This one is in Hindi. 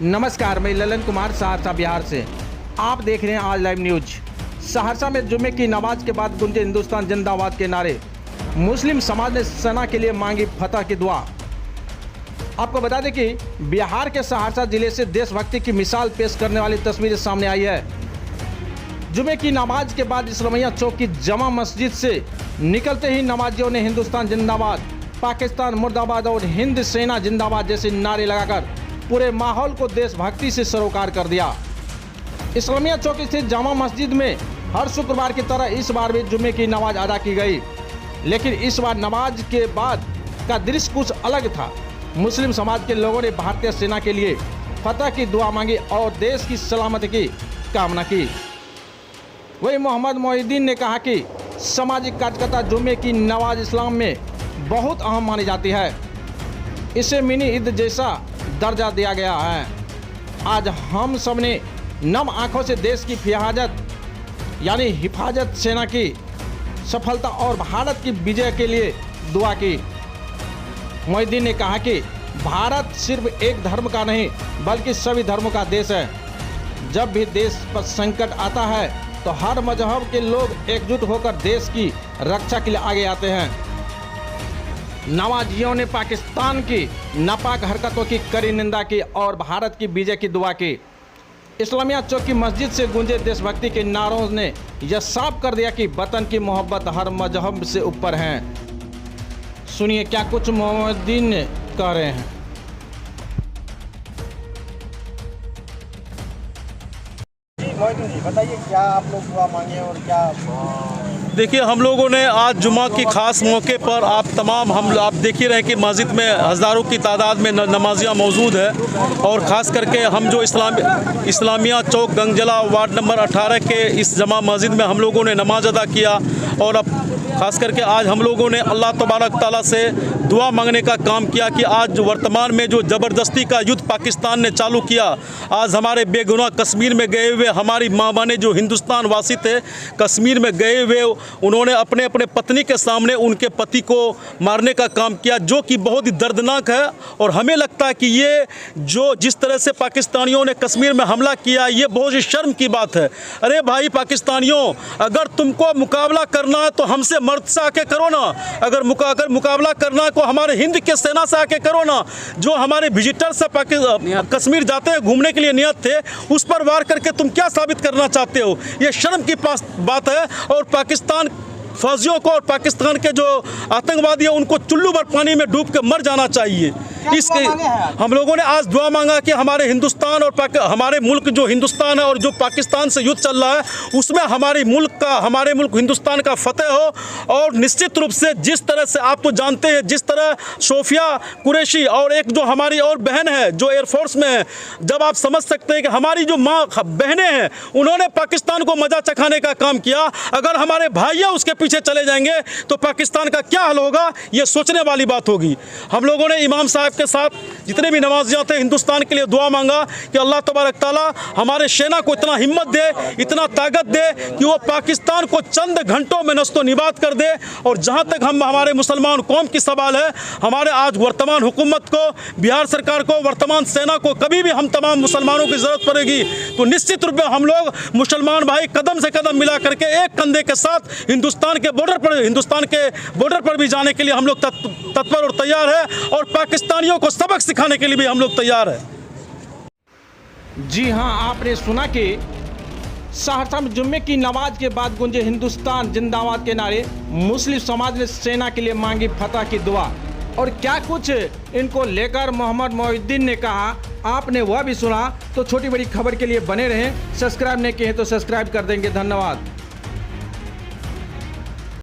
नमस्कार, मैं ललन कुमार सहरसा बिहार से। आप देख रहे हैं आज लाइव न्यूज। सहरसा में जुम्मे की नमाज के बाद गूंजे हिंदुस्तान जिंदाबाद के नारे। मुस्लिम समाज ने सेना के लिए मांगी फतह की दुआ। आपको बता दें कि बिहार के सहरसा जिले से देशभक्ति की मिसाल पेश करने वाली तस्वीरें सामने आई है। जुम्मे की नमाज के बाद इस्लामिया चौक की जमा मस्जिद से निकलते ही नमाजियों ने हिंदुस्तान जिंदाबाद, पाकिस्तान मुर्दाबाद और हिंद सेना जिंदाबाद जैसे नारे लगाकर पूरे माहौल को देशभक्ति से सरोकार कर दिया। इस्लामिया चौक स्थित जामा मस्जिद में हर शुक्रवार की तरह इस बार भी जुम्मे की नमाज अदा की गई, लेकिन इस बार नमाज के बाद का दृश्य कुछ अलग था। मुस्लिम समाज के लोगों ने भारतीय सेना के लिए फतह की दुआ मांगी और देश की सलामती की कामना की। वही मोहम्मद मोहिउद्दीन ने कहा कि सामाजिक कार्यकर्ता जुम्मे की नमाज इस्लाम में बहुत अहम मानी जाती है। इसे मिनी ईद जैसा दर्जा दिया गया है। आज हम सब ने नम आंखों से देश की यानी हिफाजत, सेना की सफलता और भारत की विजय के लिए दुआ की। मोहिउद्दीन ने कहा कि भारत सिर्फ एक धर्म का नहीं बल्कि सभी धर्मों का देश है। जब भी देश पर संकट आता है तो हर मजहब के लोग एकजुट होकर देश की रक्षा के लिए आगे आते हैं। नमाजियों ने पाकिस्तान की नापाक हरकतों की कड़ी निंदा की और भारत की विजय की दुआ की। इस्लामिया चौक की मस्जिद से गूंजे देशभक्ति के नारों ने यह साफ कर दिया कि वतन की मोहब्बत हर मजहब से ऊपर है। सुनिए क्या कुछ मोहिउद्दीन कह रहे हैं। मोहिउद्दीन जी बताइए, क्या आप लोग दुआ मांगे और क्या? देखिए, हम लोगों ने आज जुमा की खास मौके पर आप देख ही रहे हैं कि मस्जिद में हज़ारों की तादाद में नमाजियाँ मौजूद है। और ख़ास करके हम जो इस्लामिया चौक गंगजला वार्ड नंबर 18 के इस जमा मस्जिद में हम लोगों ने नमाज अदा किया। और अब ख़ास करके आज हम लोगों ने अल्लाह तबारक ताला से दुआ मांगने का काम किया कि आज जो वर्तमान में जो ज़बरदस्ती का युद्ध पाकिस्तान ने चालू किया, आज हमारे बेगुनाह कश्मीर में गए हुए हमारी माँ बहनें जो हिंदुस्तान वासी थे, कश्मीर में गए हुए उन्होंने अपने अपने पत्नी के सामने उनके पति को मारने का काम किया, जो कि बहुत ही दर्दनाक है। और हमें लगता है कि ये जो जिस तरह से पाकिस्तानियों ने कश्मीर में हमला किया, ये बहुत ही शर्म की बात है। अरे भाई पाकिस्तानियों, अगर तुमको मुकाबला करना है तो हमसे मर्द से आके करो ना। अगर मुकाबला करना है तो हमारे हिंद के सेना से आके करो ना। जो हमारे विजिटर से कश्मीर जाते हैं घूमने के लिए नियत थे, उस पर वार करके तुम क्या साबित करना चाहते हो? ये शर्म की बात है। और पाकिस्तान फौजियों को और पाकिस्तान के जो आतंकवादी हैं उनको चुल्लू भर पानी में डूब के मर जाना चाहिए। इसके हम लोगों ने आज दुआ मांगा कि हमारे हिंदुस्तान और हमारे मुल्क जो हिंदुस्तान है और जो पाकिस्तान से युद्ध चल रहा है, उसमें हमारे मुल्क हिंदुस्तान का फतेह हो। और निश्चित रूप से जिस तरह से आप तो जानते हैं, जिस तरह सोफिया कुरैशी और एक जो हमारी और बहन है जो एयरफोर्स में है, जब आप समझ सकते हैं कि हमारी जो माँ बहनें हैं उन्होंने पाकिस्तान को मजा चखाने का काम किया। अगर हमारे भाइयाँ उसके पीछे चले जाएंगे तो पाकिस्तान का क्या हाल होगा, ये सोचने वाली बात होगी। हम लोगों ने इमाम साहब के साथ जितने भी नमाजियाँ थे हिंदुस्तान के लिए दुआ मांगा कि अल्लाह तबारक ताला हमारे सेना को इतना हिम्मत दे, इतना ताकत दे कि वो पाकिस्तान को चंद घंटों में नस्तो निबात कर दे। और जहाँ तक हमारे मुसलमान कौम की सवाल है, हमारे आज वर्तमान हुकूमत को, बिहार सरकार को, वर्तमान सेना को कभी भी हम तमाम मुसलमानों की ज़रूरत पड़ेगी तो निश्चित रूप में हम लोग मुसलमान भाई कदम से कदम मिला करके एक कंधे के साथ हिंदुस्तान के बॉर्डर पर भी जाने के लिए हम लोग तत्पर और तैयार है। और पाकिस्तानियों को सबक सिखाने के लिए भी हम लोग तैयार है। जी हाँ, आपने सुना कि सहरसा में जुम्मे की नमाज के बाद गूंजे हिंदुस्तान जिंदाबाद के नारे। मुस्लिम समाज ने सेना के लिए मांगी फतह की दुआ। और क्या कुछ इनको लेकर मोहम्मद मोहिउद्दीन ने कहा, आपने वह भी सुना। तो छोटी बड़ी खबर के लिए बने रहें। सब्सक्राइब नहीं किए तो सब्सक्राइब कर देंगे। धन्यवाद।